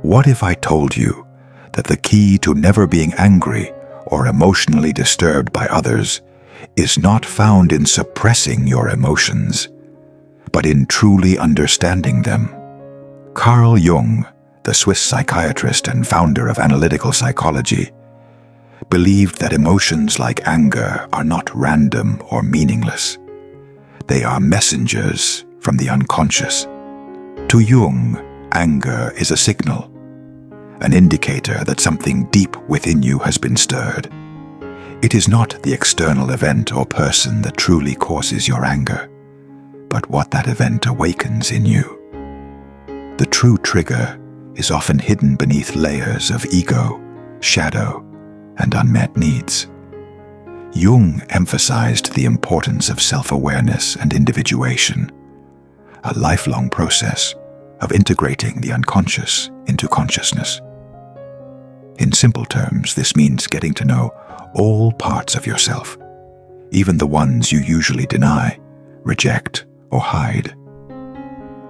What if I told you that the key to never being angry or emotionally disturbed by others is not found in suppressing your emotions, but in truly understanding them? Carl Jung, the Swiss psychiatrist and founder of analytical psychology, believed that emotions like anger are not random or meaningless. They are messengers from the unconscious. To Jung, anger is a signal, an indicator that something deep within you has been stirred. It is not the external event or person that truly causes your anger, but what that event awakens in you. The true trigger is often hidden beneath layers of ego, shadow, and unmet needs. Jung emphasized the importance of self-awareness and individuation, a lifelong process of integrating the unconscious into consciousness. In simple terms, this means getting to know all parts of yourself, even the ones you usually deny, reject, or hide.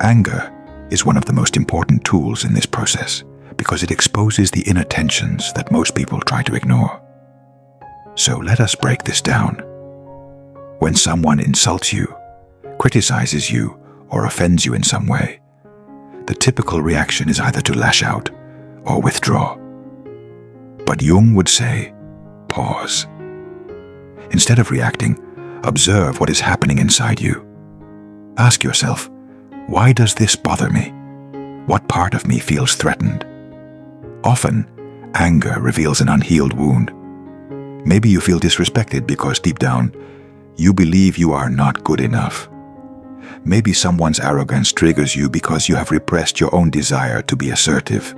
Anger is one of the most important tools in this process because it exposes the inner tensions that most people try to ignore. So let us break this down. When someone insults you, criticizes you, or offends you in some way, the typical reaction is either to lash out or withdraw. But Jung would say, pause. Instead of reacting, observe what is happening inside you. Ask yourself, why does this bother me? What part of me feels threatened? Often, anger reveals an unhealed wound. Maybe you feel disrespected because deep down, you believe you are not good enough. Maybe someone's arrogance triggers you because you have repressed your own desire to be assertive.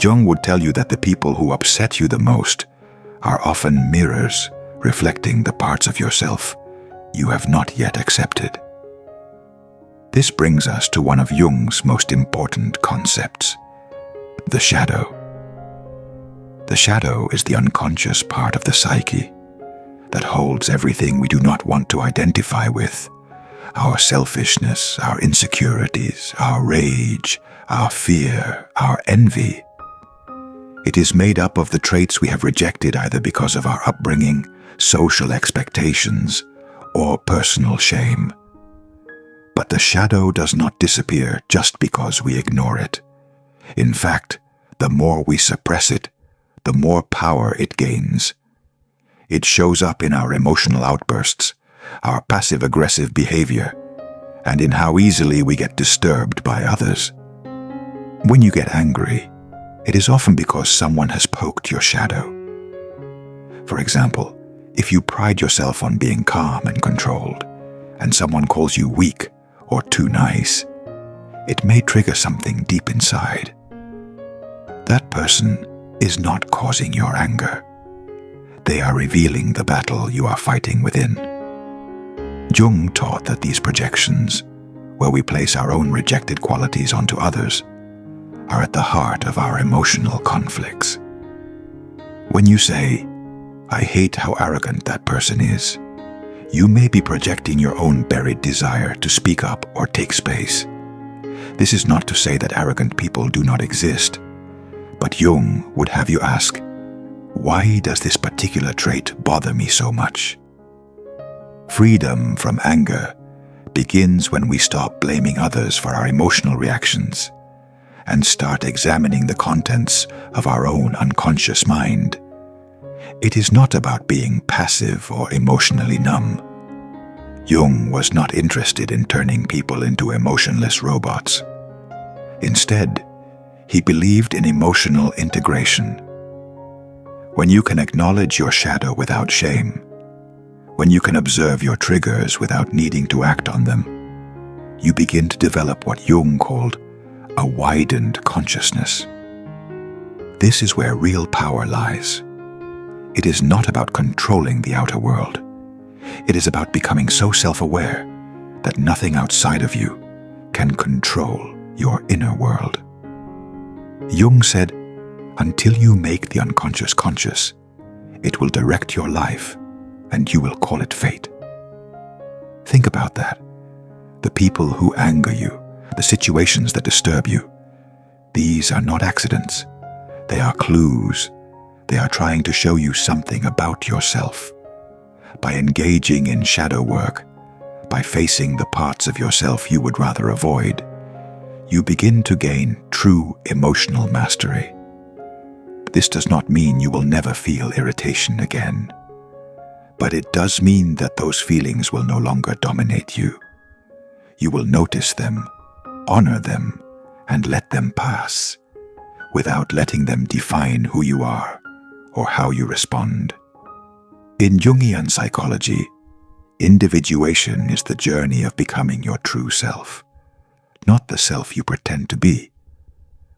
Jung would tell you that the people who upset you the most are often mirrors reflecting the parts of yourself you have not yet accepted. This brings us to one of Jung's most important concepts, the shadow. The shadow is the unconscious part of the psyche that holds everything we do not want to identify with: our selfishness, our insecurities, our rage, our fear, our envy. It is made up of the traits we have rejected either because of our upbringing, social expectations, or personal shame. But the shadow does not disappear just because we ignore it. In fact, the more we suppress it, the more power it gains. It shows up in our emotional outbursts, our passive-aggressive behavior, and in how easily we get disturbed by others. When you get angry, it is often because someone has poked your shadow. For example, if you pride yourself on being calm and controlled, and someone calls you weak or too nice, it may trigger something deep inside. That person is not causing your anger. They are revealing the battle you are fighting within. Jung taught that these projections, where we place our own rejected qualities onto others, are at the heart of our emotional conflicts. When you say, "I hate how arrogant that person is," you may be projecting your own buried desire to speak up or take space. This is not to say that arrogant people do not exist, but Jung would have you ask, why does this particular trait bother me so much? Freedom from anger begins when we stop blaming others for our emotional reactions and start examining the contents of our own unconscious mind. It is not about being passive or emotionally numb. Jung was not interested in turning people into emotionless robots. Instead, he believed in emotional integration. When you can acknowledge your shadow without shame, when you can observe your triggers without needing to act on them, you begin to develop what Jung called a widened consciousness. This is where real power lies. It is not about controlling the outer world. It is about becoming so self-aware that nothing outside of you can control your inner world. Jung said, until you make the unconscious conscious, it will direct your life and you will call it fate. Think about that. The people who anger you, the situations that disturb you, These are not accidents. They are clues. They are trying to show you something about yourself. By engaging in shadow work, by facing the parts of yourself you would rather avoid, you begin to gain true emotional mastery. This does not mean you will never feel irritation again, but it does mean that those feelings will no longer dominate you. You will notice them, honor them, and let them pass, without letting them define who you are or how you respond. In Jungian psychology, individuation is the journey of becoming your true self, not the self you pretend to be,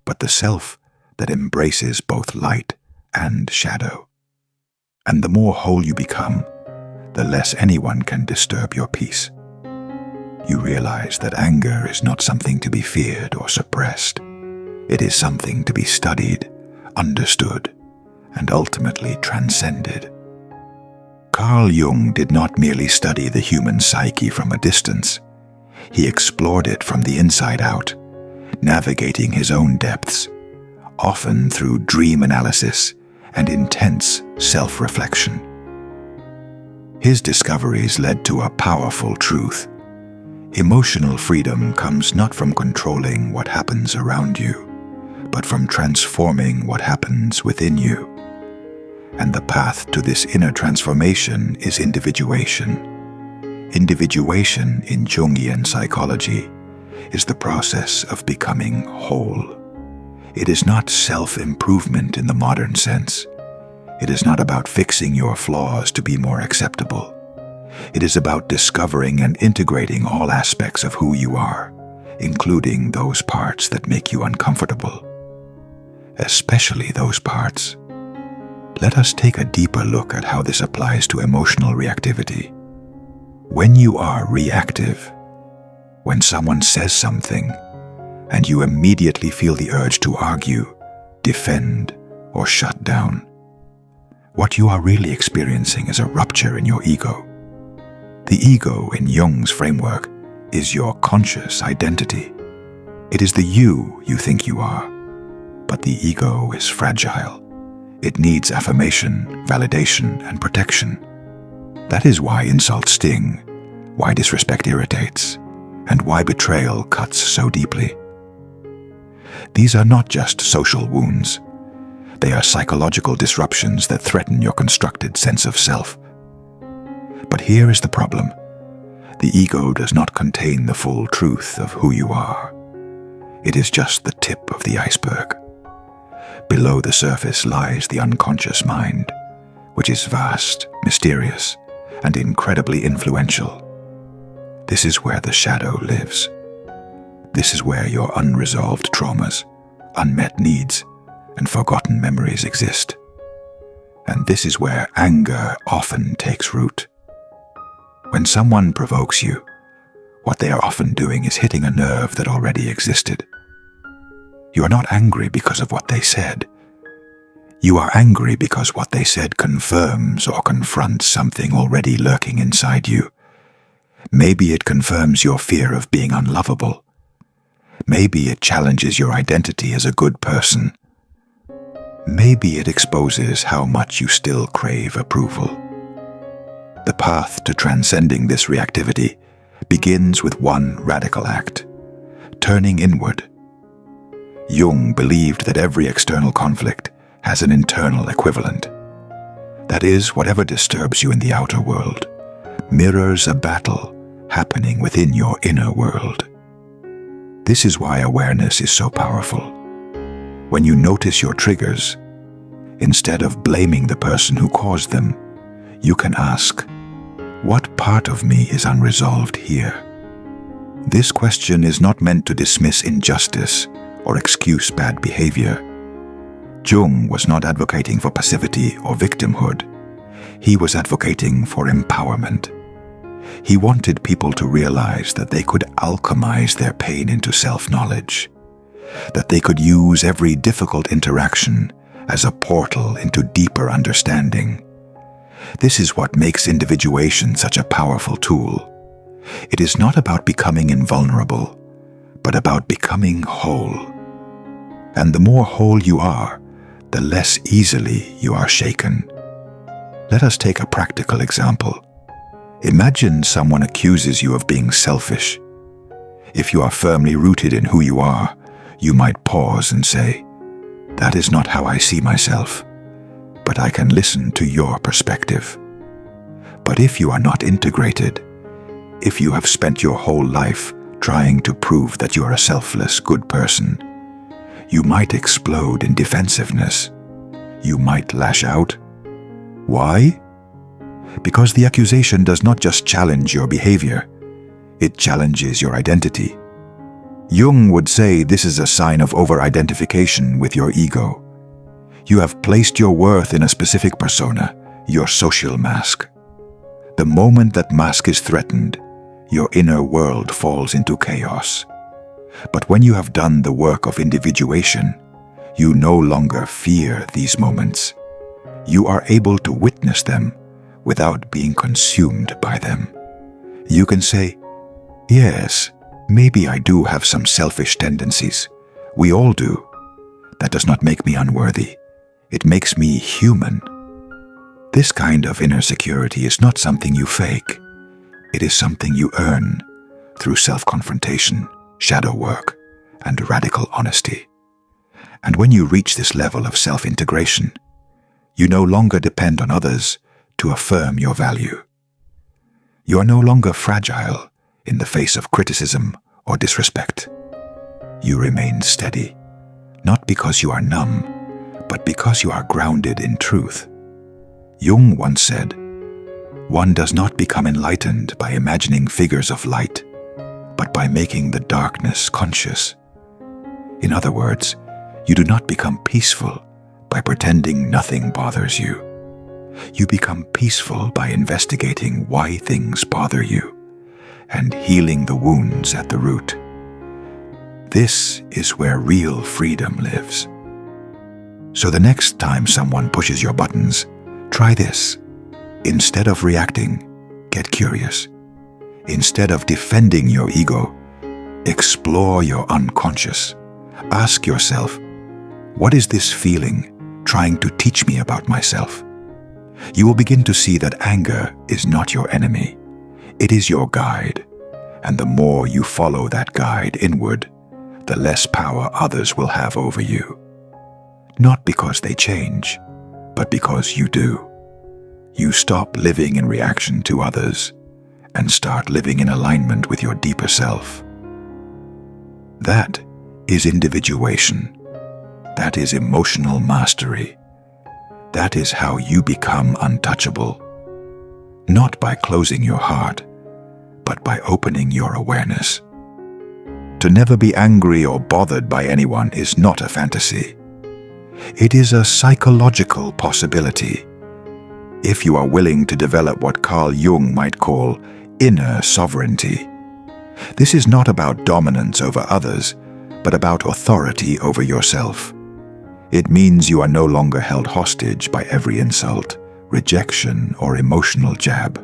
but the self that embraces both light and shadow. And the more whole you become, the less anyone can disturb your peace. You realize that anger is not something to be feared or suppressed. It is something to be studied, understood, and ultimately transcended. Carl Jung did not merely study the human psyche from a distance. He explored it from the inside out, navigating his own depths, often through dream analysis and intense self-reflection. His discoveries led to a powerful truth. Emotional freedom comes not from controlling what happens around you, but from transforming what happens within you. And the path to this inner transformation is individuation. Individuation in Jungian psychology is the process of becoming whole. It is not self-improvement in the modern sense. It is not about fixing your flaws to be more acceptable. It is about discovering and integrating all aspects of who you are, including those parts that make you uncomfortable. Especially those parts. Let us take a deeper look at how this applies to emotional reactivity. When you are reactive, when someone says something, and you immediately feel the urge to argue, defend, or shut down, what you are really experiencing is a rupture in your ego. The ego in Jung's framework is your conscious identity. It is the you think you are, but the ego is fragile. It needs affirmation, validation, and protection. That is why insults sting, why disrespect irritates, and why betrayal cuts so deeply. These are not just social wounds. They are psychological disruptions that threaten your constructed sense of self. But here is the problem. The ego does not contain the full truth of who you are. It is just the tip of the iceberg. Below the surface lies the unconscious mind, which is vast, mysterious, and incredibly influential. This is where the shadow lives. This is where your unresolved traumas, unmet needs, and forgotten memories exist. And this is where anger often takes root. When someone provokes you, what they are often doing is hitting a nerve that already existed. You are not angry because of what they said. You are angry because what they said confirms or confronts something already lurking inside you. Maybe it confirms your fear of being unlovable. Maybe it challenges your identity as a good person. Maybe it exposes how much you still crave approval. The path to transcending this reactivity begins with one radical act: turning inward. Jung believed that every external conflict has an internal equivalent. That is, whatever disturbs you in the outer world mirrors a battle happening within your inner world. This is why awareness is so powerful. When you notice your triggers, instead of blaming the person who caused them, you can ask, what part of me is unresolved here? This question is not meant to dismiss injustice or excuse bad behavior. Jung was not advocating for passivity or victimhood. He was advocating for empowerment. He wanted people to realize that they could alchemize their pain into self-knowledge, that they could use every difficult interaction as a portal into deeper understanding. This is what makes individuation such a powerful tool. It is not about becoming invulnerable, but about becoming whole. And the more whole you are, the less easily you are shaken. Let us take a practical example. Imagine someone accuses you of being selfish. If you are firmly rooted in who you are, you might pause and say, "That is not how I see myself, but I can listen to your perspective." But if you are not integrated, if you have spent your whole life trying to prove that you are a selfless, good person, you might explode in defensiveness. You might lash out. Why? Because the accusation does not just challenge your behavior, it challenges your identity. Jung would say this is a sign of over-identification with your ego. You have placed your worth in a specific persona, your social mask. The moment that mask is threatened, your inner world falls into chaos. But when you have done the work of individuation, you no longer fear these moments. You are able to witness them without being consumed by them. You can say, "Yes, maybe I do have some selfish tendencies. We all do. That does not make me unworthy. It makes me human." This kind of inner security is not something you fake. It is something you earn through self-confrontation, shadow work, and radical honesty. And when you reach this level of self-integration, you no longer depend on others to affirm your value. You are no longer fragile in the face of criticism or disrespect. You remain steady, not because you are numb, but because you are grounded in truth. Jung once said, "One does not become enlightened by imagining figures of light, but by making the darkness conscious." In other words, you do not become peaceful by pretending nothing bothers you. You become peaceful by investigating why things bother you and healing the wounds at the root. This is where real freedom lives. So the next time someone pushes your buttons, try this. Instead of reacting, get curious. Instead of defending your ego, explore your unconscious. Ask yourself, what is this feeling trying to teach me about myself? You will begin to see that anger is not your enemy. It is your guide. And the more you follow that guide inward, the less power others will have over you. Not because they change, but because you do. You stop living in reaction to others and start living in alignment with your deeper self. That is individuation. That is emotional mastery. That is how you become untouchable. Not by closing your heart, but by opening your awareness. To never be angry or bothered by anyone is not a fantasy. It is a psychological possibility. If you are willing to develop what Carl Jung might call inner sovereignty. This is not about dominance over others, but about authority over yourself. It means you are no longer held hostage by every insult, rejection, or emotional jab.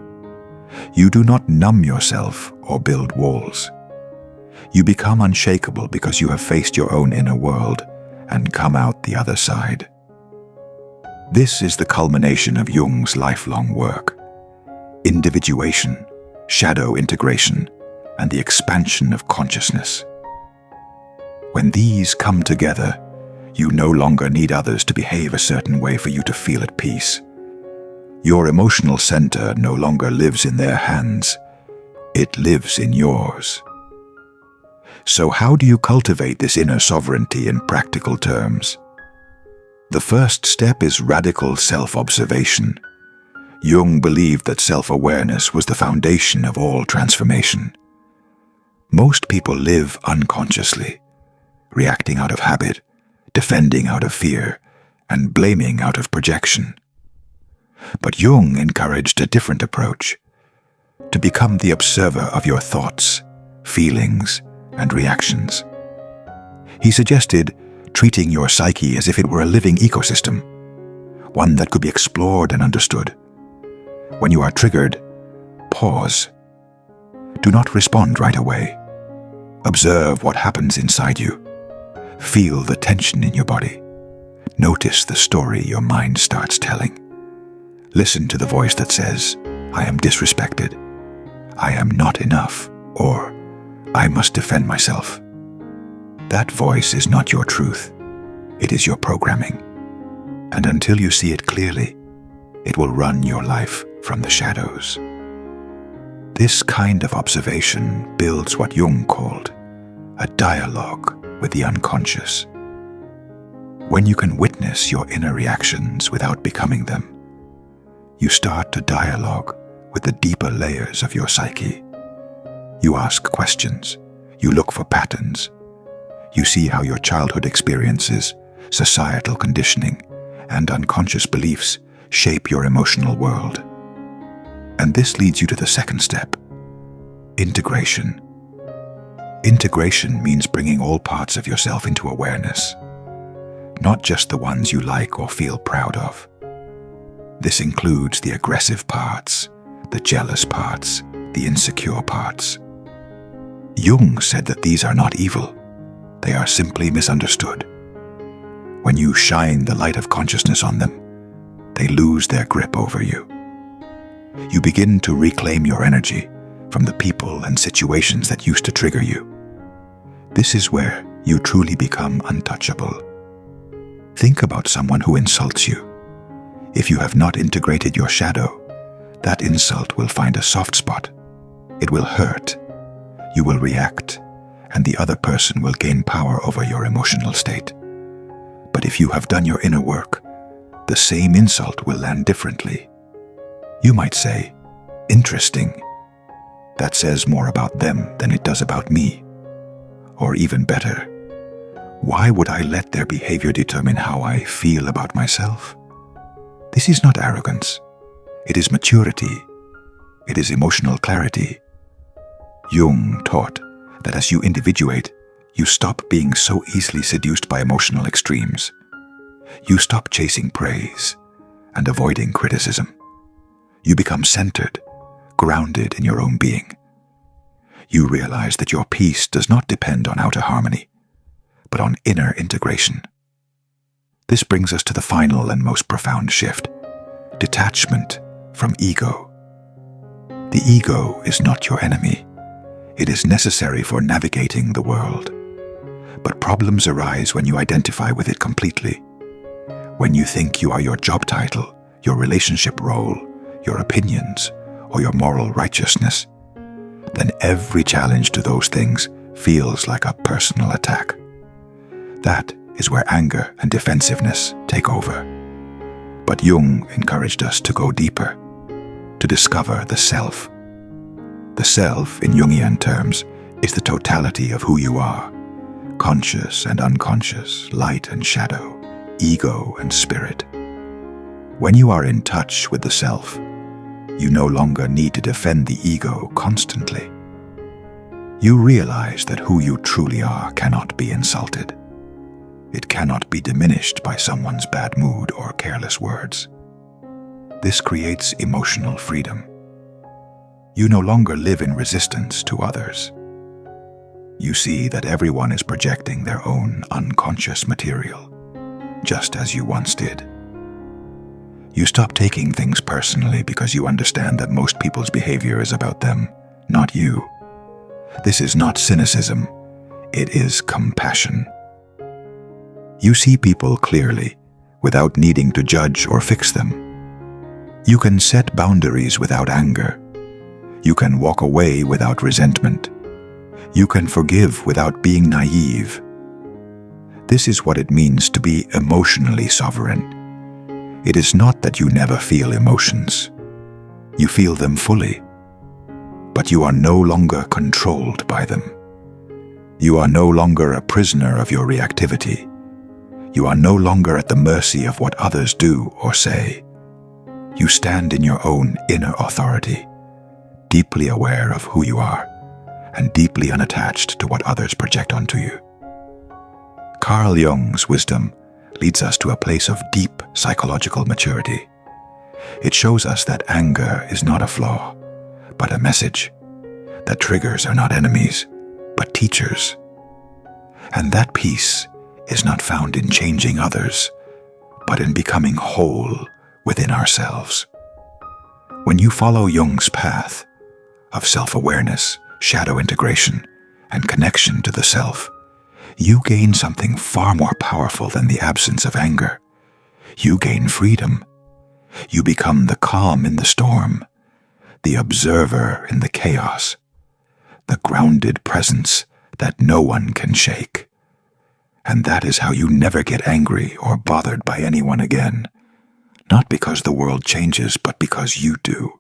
You do not numb yourself or build walls. You become unshakable because you have faced your own inner world and come out the other side. This is the culmination of Jung's lifelong work. Individuation, shadow integration, and the expansion of consciousness. When these come together, you no longer need others to behave a certain way for you to feel at peace. Your emotional center no longer lives in their hands. It lives in yours. So how do you cultivate this inner sovereignty in practical terms? The first step is radical self-observation. Jung believed that self-awareness was the foundation of all transformation. Most people live unconsciously, reacting out of habit, defending out of fear, and blaming out of projection. But Jung encouraged a different approach, to become the observer of your thoughts, feelings, and reactions. He suggested treating your psyche as if it were a living ecosystem, one that could be explored and understood. When you are triggered, pause. Do not respond right away. Observe what happens inside you. Feel the tension in your body. Notice the story your mind starts telling. Listen to the voice that says, "I am disrespected," "I am not enough," or "I must defend myself." That voice is not your truth. It is your programming. And until you see it clearly, it will run your life from the shadows. This kind of observation builds what Jung called a dialogue with the unconscious. When you can witness your inner reactions without becoming them, you start to dialogue with the deeper layers of your psyche. You ask questions, you look for patterns, you see how your childhood experiences, societal conditioning, and unconscious beliefs shape your emotional world. And this leads you to the second step, integration. Integration means bringing all parts of yourself into awareness, not just the ones you like or feel proud of. This includes the aggressive parts, the jealous parts, the insecure parts. Jung said that these are not evil, they are simply misunderstood. When you shine the light of consciousness on them, they lose their grip over you. You begin to reclaim your energy from the people and situations that used to trigger you. This is where you truly become untouchable. Think about someone who insults you. If you have not integrated your shadow, that insult will find a soft spot. It will hurt. You will react, and the other person will gain power over your emotional state. But if you have done your inner work, the same insult will land differently. You might say, "Interesting. That says more about them than it does about me." Or even better, "Why would I let their behavior determine how I feel about myself?" This is not arrogance. It is maturity. It is emotional clarity. Jung taught that as you individuate, you stop being so easily seduced by emotional extremes. You stop chasing praise and avoiding criticism. You become centered, grounded in your own being. You realize that your peace does not depend on outer harmony, but on inner integration. This brings us to the final and most profound shift, detachment from ego. The ego is not your enemy. It is necessary for navigating the world. But problems arise when you identify with it completely. When you think you are your job title, your relationship role, your opinions, or your moral righteousness, then every challenge to those things feels like a personal attack. That is where anger and defensiveness take over. But Jung encouraged us to go deeper, to discover the self. The self, in Jungian terms, is the totality of who you are, conscious and unconscious, light and shadow, ego and spirit. When you are in touch with the self, you no longer need to defend the ego constantly. You realize that who you truly are cannot be insulted. It cannot be diminished by someone's bad mood or careless words. This creates emotional freedom. You no longer live in resistance to others. You see that everyone is projecting their own unconscious material, just as you once did. You stop taking things personally because you understand that most people's behavior is about them, not you. This is not cynicism, it is compassion. You see people clearly, without needing to judge or fix them. You can set boundaries without anger. You can walk away without resentment. You can forgive without being naive. This is what it means to be emotionally sovereign. It is not that you never feel emotions. You feel them fully, but you are no longer controlled by them. You are no longer a prisoner of your reactivity. You are no longer at the mercy of what others do or say. You stand in your own inner authority, deeply aware of who you are, and deeply unattached to what others project onto you. Carl Jung's wisdom leads us to a place of deep psychological maturity. It shows us that anger is not a flaw, but a message, that triggers are not enemies, but teachers, and that peace is not found in changing others, but in becoming whole within ourselves. When you follow Jung's path of self-awareness, shadow integration, and connection to the self, you gain something far more powerful than the absence of anger. You gain freedom. You become the calm in the storm, the observer in the chaos, the grounded presence that no one can shake. And that is how you never get angry or bothered by anyone again. Not because the world changes, but because you do.